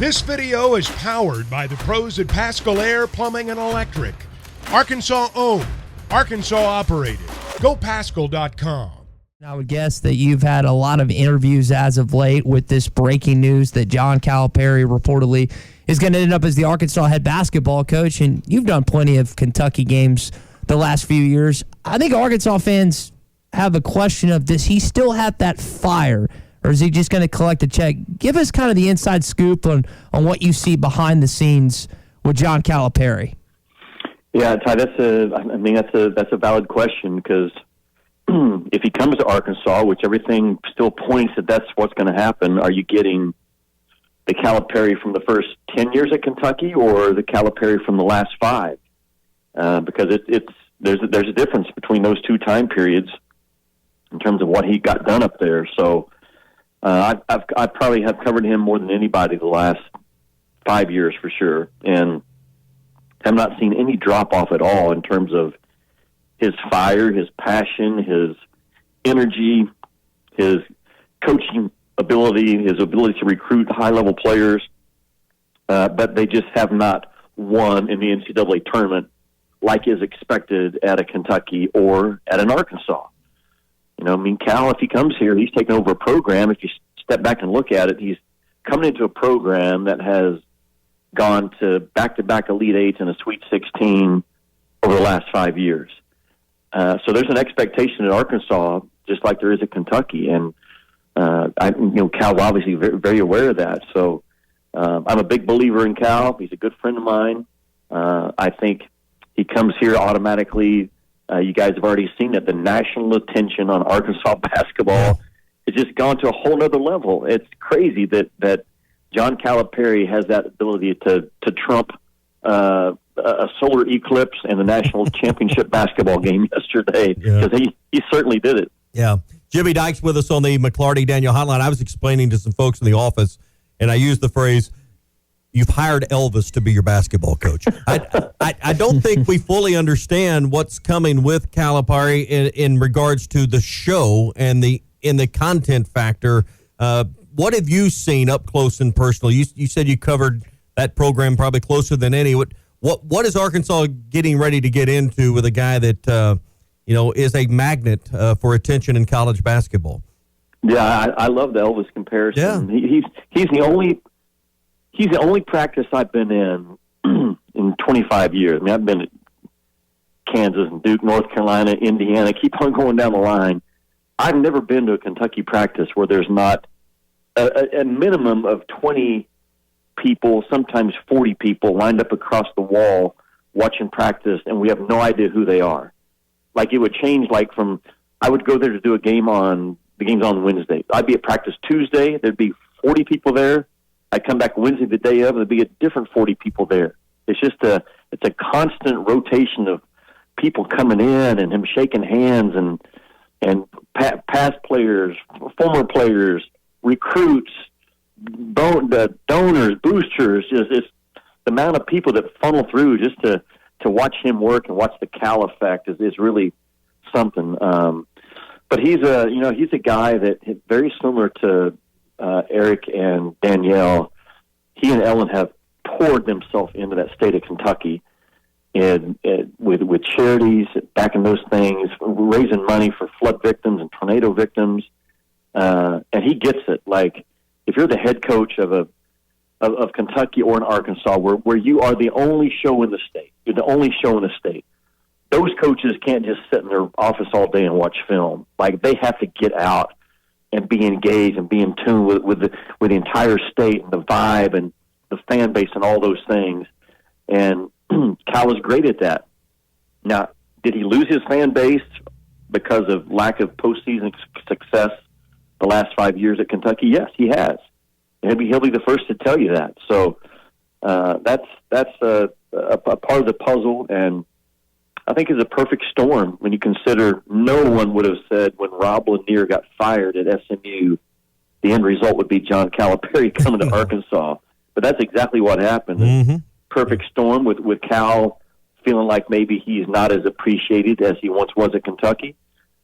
This video is powered by the pros at Pascal Air Plumbing and Electric. Arkansas owned, Arkansas operated. GoPascal.com. I would guess that you've had a lot of interviews as of late with this breaking news that John Calipari reportedly is going to end up as the Arkansas head basketball coach, and you've done plenty of Kentucky games the last few years. I think Arkansas fans have a question of, does he still have that fire, or is he just going to collect a check? Give us kind of the inside scoop on what you see behind the scenes with John Calipari. Yeah, Ty, that's a valid question, because if he comes to Arkansas, which everything still points that that's what's going to happen, are you getting the Calipari from the first 10 years at Kentucky or the Calipari from the last 5? Because there's a difference between those two time periods in terms of what he got done up there. So I probably have covered him more than anybody the last 5 years for sure, and have not seen any drop off at all in terms of his fire, his passion, his energy, his coaching ability, his ability to recruit high-level players. But they just have not won in the NCAA tournament like is expected at a Kentucky or at an Arkansas. You know, I mean, Cal, if he comes here, he's taken over a program. If you step back and look at it, he's coming into a program that has gone to back-to-back Elite Eights and a Sweet 16 over the last 5 years. So there's an expectation at Arkansas, just like there is at Kentucky, and Cal's obviously very, very aware of that. So I'm a big believer in Cal. He's a good friend of mine. I think he comes here automatically. You guys have already seen that the national attention on Arkansas basketball has just gone to a whole other level. It's crazy that John Calipari has that ability to trump a solar eclipse and the national championship basketball game yesterday, because he certainly did it. Yeah. Jimmy Dykes with us on the McLarty-Daniel hotline. I was explaining to some folks in the office, and I used the phrase, "You've hired Elvis to be your basketball coach." I don't think we fully understand what's coming with Calipari in regards to the show and in the content factor. What have you seen up close and personal? You said you covered that program probably closer than any. What is Arkansas getting ready to get into with a guy that is a magnet for attention in college basketball? Yeah, I love the Elvis comparison. Yeah. He's the only practice I've been in 25 years. I mean, I've been at Kansas and Duke, North Carolina, Indiana. Keep on going down the line. I've never been to a Kentucky practice where there's not a minimum of 20 people, sometimes 40 people lined up across the wall watching practice, and we have no idea who they are. Like, it would change, I would go there to do the game's on Wednesday. I'd be at practice Tuesday, there'd be 40 people there. I'd come back Wednesday the day of, there'd be a different 40 people there. It's just it's a constant rotation of people coming in and him shaking hands and past players, former players, recruits, donors, boosters. Just it's the amount of people that funnel through just to watch him work and watch the Cal effect is really something. But he's a guy that, very similar to Eric and Danielle, he and Ellen have poured themselves into that state of Kentucky, and with charities, backing those things, raising money for flood victims and tornado victims, and he gets it. Like, if you're the head coach of Kentucky or in Arkansas, where you are the only show in the state, you're the only show in the state, those coaches can't just sit in their office all day and watch film. Like, they have to get out and be engaged and be in tune with the entire state and the vibe and the fan base and all those things. And Cal is great at that. Now, did he lose his fan base because of lack of postseason success the last 5 years at Kentucky? Yes, he has. And he'll be the first to tell you that. So that's a part of the puzzle, and I think it's a perfect storm when you consider no one would have said when Rob Lanier got fired at SMU, the end result would be John Calipari coming to Arkansas. But that's exactly what happened. Mm-hmm. Perfect storm with Cal feeling like maybe he's not as appreciated as he once was at Kentucky,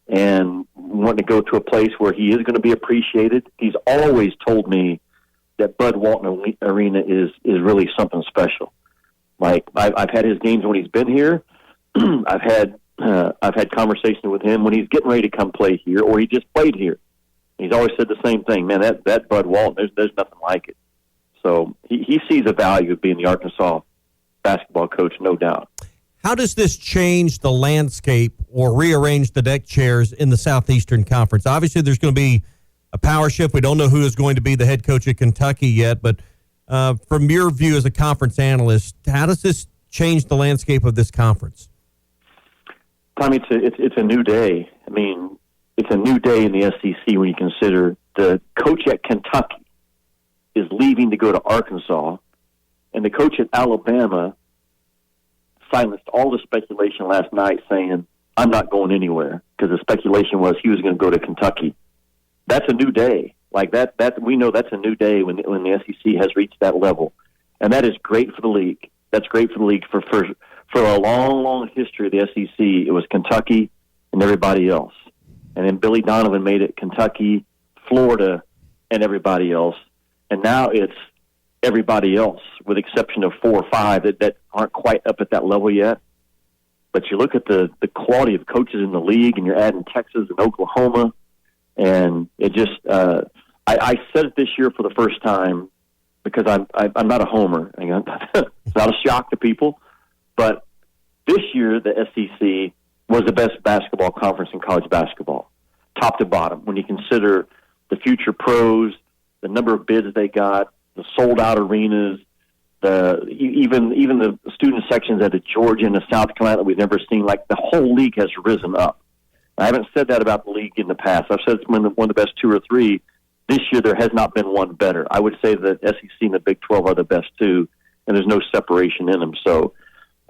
and wanting to go to a place where he is going to be appreciated. He's always told me that Bud Walton Arena is really something special. Like I've had his games when he's been here. I've had conversations with him when he's getting ready to come play here, or he just played here. He's always said the same thing, man. That Bud Walton, there's nothing like it. So he sees the value of being the Arkansas basketball coach, no doubt. How does this change the landscape or rearrange the deck chairs in the Southeastern Conference? Obviously, there's going to be a power shift. We don't know who is going to be the head coach at Kentucky yet, but from your view as a conference analyst, how does this change the landscape of this conference? Tommy, it's a new day. I mean, it's a new day in the SEC when you consider the coach at Kentucky is leaving to go to Arkansas, and the coach at Alabama silenced all the speculation last night saying, I'm not going anywhere, because the speculation was he was going to go to Kentucky. That's a new day. Like that we know that's a new day when the SEC has reached that level. And that is great for the league. That's great for the league. For a long, long history of the SEC, it was Kentucky and everybody else. And then Billy Donovan made it Kentucky, Florida, and everybody else. And now it's everybody else, with the exception of 4 or 5 that aren't quite up at that level yet. But you look at the quality of coaches in the league, and you're adding Texas and Oklahoma, and it just I said it this year for the first time because I'm not a homer. It's not a shock to people, but this year the SEC was the best basketball conference in college basketball, top to bottom. When you consider the future pros, the number of bids they got, the sold-out arenas, even the student sections at the Georgia and the South Carolina that we've never seen. Like, the whole league has risen up. I haven't said that about the league in the past. I've said it's one of the best 2 or 3. This year there has not been one better. I would say that SEC and the Big 12 are the best 2, and there's no separation in them. So,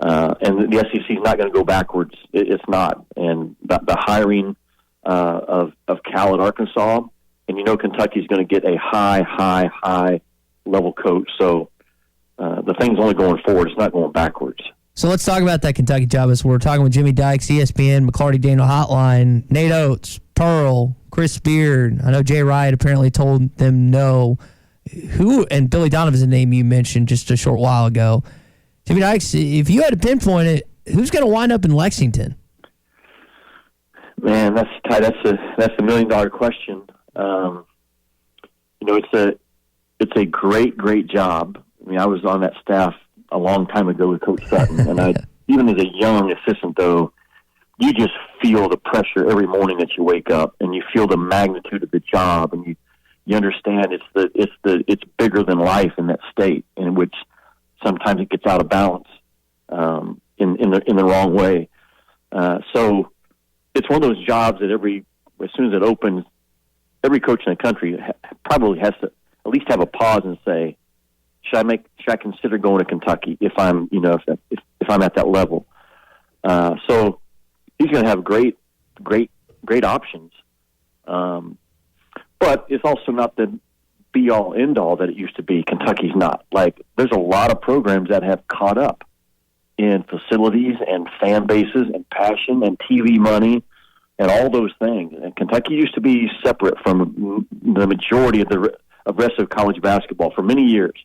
and the SEC is not going to go backwards. It's not. And the hiring of Cal at Arkansas, and Kentucky's going to get a high level coach. So the thing's only going forward. It's not going backwards. So let's talk about that Kentucky job. As we're talking with Jimmy Dykes, ESPN, McClarty Daniel Hotline, Nate Oates, Pearl, Chris Beard. I know Jay Wright apparently told them no. And Billy Donovan's a name you mentioned just a short while ago. Jimmy Dykes, if you had to pinpoint it, who's going to wind up in Lexington? Man, that's a $1 million question. It's a great job. I mean, I was on that staff a long time ago with Coach Sutton, and even as a young assistant, though, you just feel the pressure every morning that you wake up, and you feel the magnitude of the job, and you understand it's bigger than life in that state, in which sometimes it gets out of balance in the wrong way. So it's one of those jobs that as soon as it opens, every coach in the country probably has to at least have a pause and say, should I consider going to Kentucky if I'm if I'm at that level? So he's going to have great options, but it's also not the be all end all that it used to be. Kentucky's not. Like, there's a lot of programs that have caught up in facilities and fan bases and passion and TV money and all those things. And Kentucky used to be separate from the majority of the rest of college basketball for many years.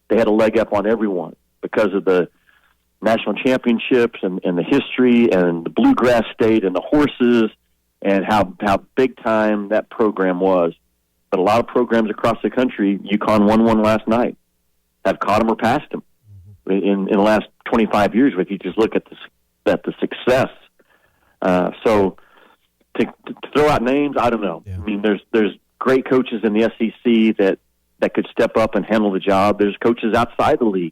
They had a leg up on everyone because of the national championships and the history and the bluegrass state and the horses and how big time that program was. But a lot of programs across the country, UConn won one last night, have caught them or passed them in the last 25 years. If you just look at the success, so to throw out names, I don't know. Yeah. I mean, there's great coaches in the SEC that could step up and handle the job. There's coaches outside the league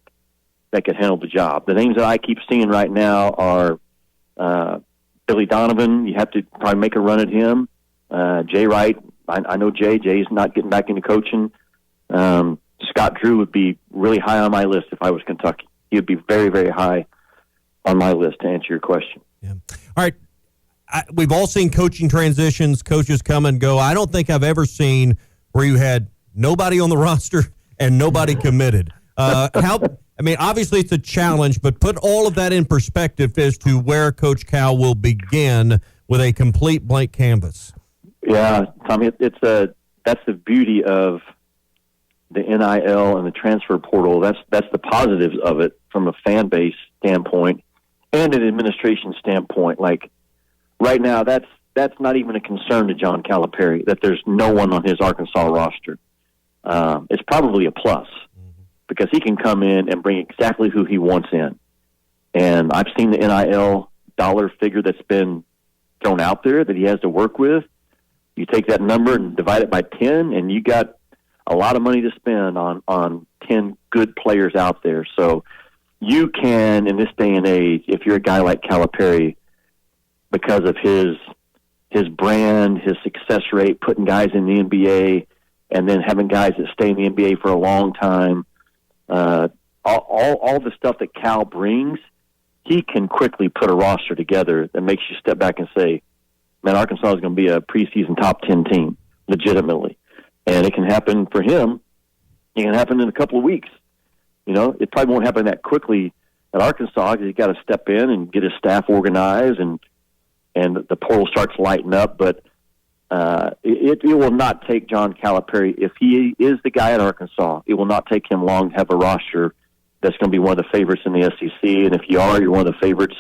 that could handle the job. The names that I keep seeing right now are Billy Donovan. You have to probably make a run at him. Jay Wright. I know Jay's not getting back into coaching. Scott Drew would be really high on my list if I was Kentucky. He would be very, very high on my list, to answer your question. Yeah. All right. We've all seen coaching transitions, coaches come and go. I don't think I've ever seen where you had nobody on the roster and nobody committed. Obviously it's a challenge, but put all of that in perspective as to where Coach Cal will begin with a complete blank canvas. Yeah, Tommy, that's the beauty of the NIL and the transfer portal, that's the positives of it from a fan base standpoint and an administration standpoint. Like right now, that's not even a concern to John Calipari that there's no one on his Arkansas roster. It's probably a plus because he can come in and bring exactly who he wants in. And I've seen the NIL dollar figure that's been thrown out there that he has to work with. You take that number and divide it by 10, and you got a lot of money to spend on 10 good players out there. So you can, in this day and age, if you're a guy like Calipari, because of his brand, his success rate, putting guys in the NBA, and then having guys that stay in the NBA for a long time, all the stuff that Cal brings, he can quickly put a roster together that makes you step back and say, man, Arkansas is going to be a preseason top 10 team, legitimately. And it can happen for him. It can happen in a couple of weeks. You know, it probably won't happen that quickly at Arkansas because he's got to step in and get his staff organized and the portal starts lighting up. But it will not take John Calipari, if he is the guy at Arkansas, it will not take him long to have a roster that's going to be one of the favorites in the SEC. And if you are, you're one of the favorites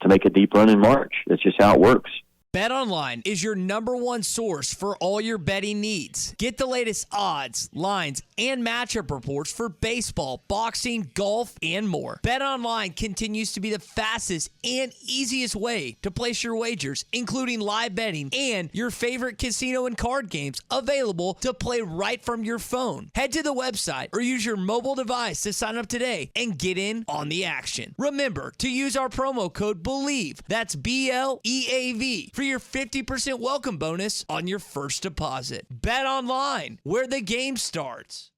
to make a deep run in March. That's just how it works. BetOnline is your number one source for all your betting needs. Get the latest odds, lines, and matchup reports for baseball, boxing, golf, and more. BetOnline continues to be the fastest and easiest way to place your wagers, including live betting and your favorite casino and card games available to play right from your phone. Head to the website or use your mobile device to sign up today and get in on the action. Remember to use our promo code BELIEVE, that's BLEAV, for your 50% welcome bonus on your first deposit. Bet online, where the game starts.